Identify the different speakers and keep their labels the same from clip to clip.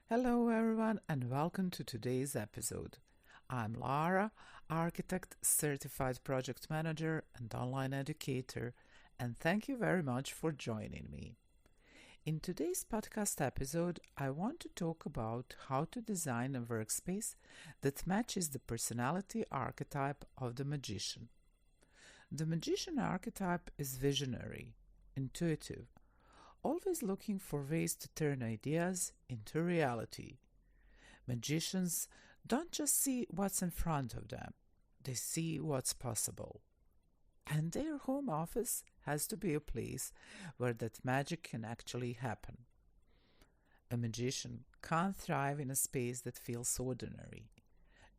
Speaker 1: Hello, everyone, and welcome to today's episode. I'm Lara, architect, certified project manager, and online educator, and thank you very much for joining me. In today's podcast episode, I want to talk about how to design a workspace that matches the personality archetype of the magician. The magician archetype is visionary, intuitive, always looking for ways to turn ideas into reality. Magicians don't just see what's in front of them, they see what's possible. And their home office has to be a place where that magic can actually happen. A magician can't thrive in a space that feels ordinary.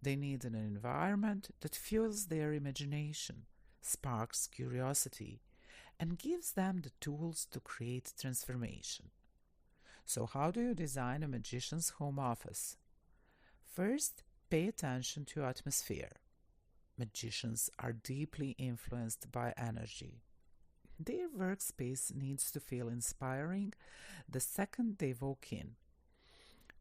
Speaker 1: They need an environment that fuels their imagination, sparks curiosity, and gives them the tools to create transformation. So, how do you design a magician's home office? First, pay attention to atmosphere. Magicians are deeply influenced by energy. Their workspace needs to feel inspiring the second they walk in.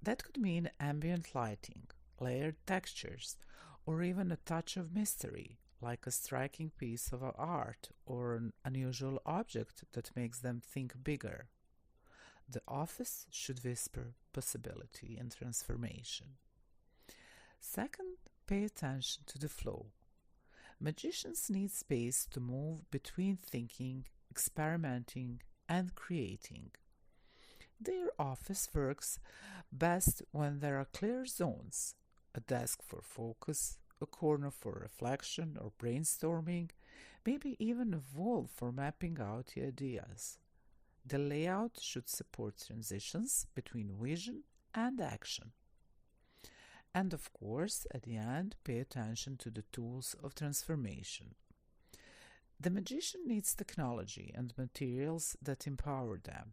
Speaker 1: That could mean ambient lighting, layered textures, or even a touch of mystery, like a striking piece of art or an unusual object that makes them think bigger. The office should whisper possibility and transformation. Second, pay attention to the flow. Magicians need space to move between thinking, experimenting, and creating. Their office works best when there are clear zones, a desk for focus, a corner for reflection or brainstorming, maybe even a wall for mapping out the ideas. The layout should support transitions between vision and action. And of course, at the end, pay attention to the tools of transformation. The magician needs technology and materials that empower them,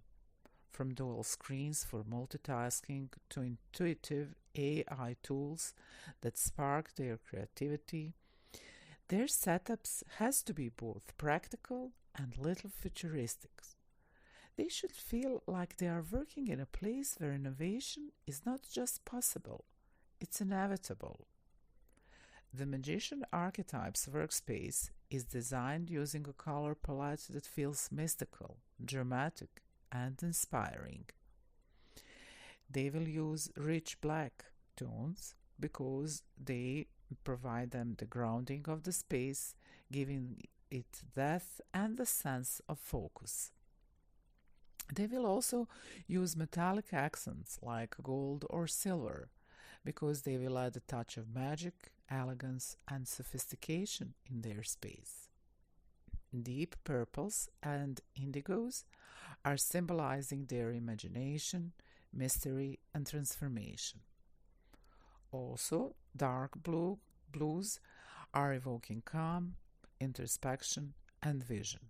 Speaker 1: from dual screens for multitasking to intuitive AI tools that spark their creativity. Their setups has to be both practical and little futuristic. They should feel like they are working in a place where innovation is not just possible, it's inevitable. The magician archetype's workspace is designed using a color palette that feels mystical, dramatic, and inspiring. They will use rich black tones because they provide them the grounding of the space, giving it depth and a sense of focus. They will also use metallic accents like gold or silver because they will add a touch of magic, elegance, and sophistication in their space. Deep purples and indigos are symbolizing their imagination, mystery, and transformation. Also, blues are evoking calm, introspection, and vision.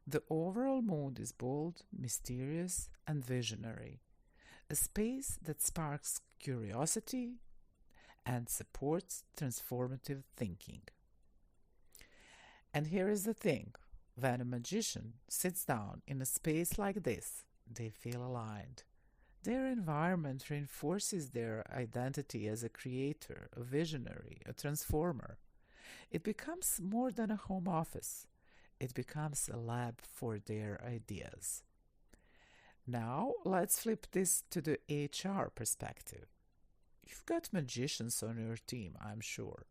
Speaker 1: The overall mood is bold, mysterious, and visionary, a space that sparks curiosity and supports transformative thinking. And here is the thing, when a magician sits down in a space like this, they feel aligned. Their environment reinforces their identity as a creator, a visionary, a transformer. It becomes more than a home office. It becomes a lab for their ideas. Now, let's flip this to the HR perspective. You've got magicians on your team, I'm sure.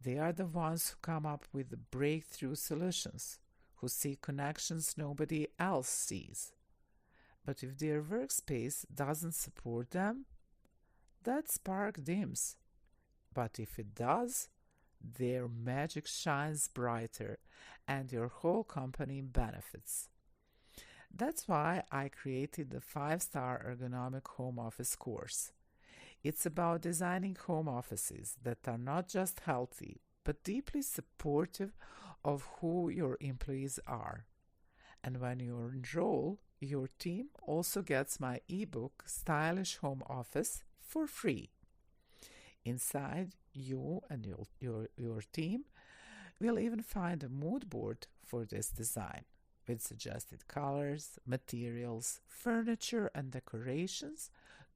Speaker 1: They are the ones who come up with the breakthrough solutions, who see connections nobody else sees. But if their workspace doesn't support them, that spark dims. But if it does, their magic shines brighter and your whole company benefits. That's why I created the 5-star Ergonomic Home Office course. It's about designing home offices that are not just healthy, but deeply supportive of who your employees are. And when you enroll, your team also gets my ebook, Stylish Home Office, for free. Inside, you and your team will even find a mood board for this design with suggested colors, materials, furniture, and decorations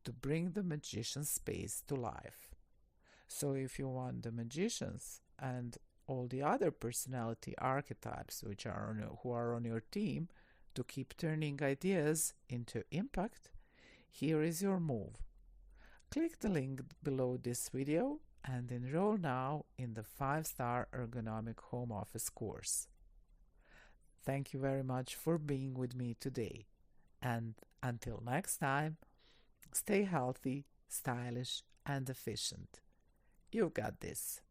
Speaker 1: to bring the magician space to life. So if you want the magicians and all the other personality archetypes who are on your team to keep turning ideas into impact, here is your move. Click the link below this video and enroll now in the 5-star Ergonomic Home Office course. Thank you very much for being with me today. And until next time, stay healthy, stylish, and efficient. You've got this.